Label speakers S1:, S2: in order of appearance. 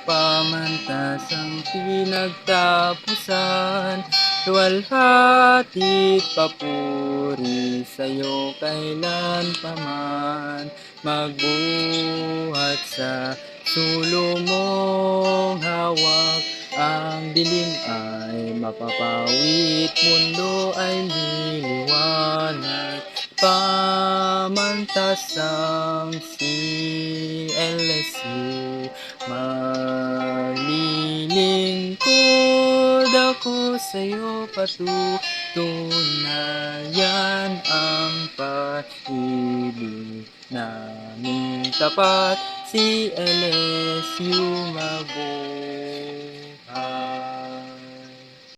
S1: pamantasang pinagtapusan, luwalhati't papuri sa'yo kailanpaman. Magbuhat sa sulong mong hawak, ang dilim ay mapapawit, mundo ay liliwanag. Pamantasang CLSU, maglilingkod ako sa'yo, patutunayan ang pag-ibig naming tapat. CLSU, mabuhay.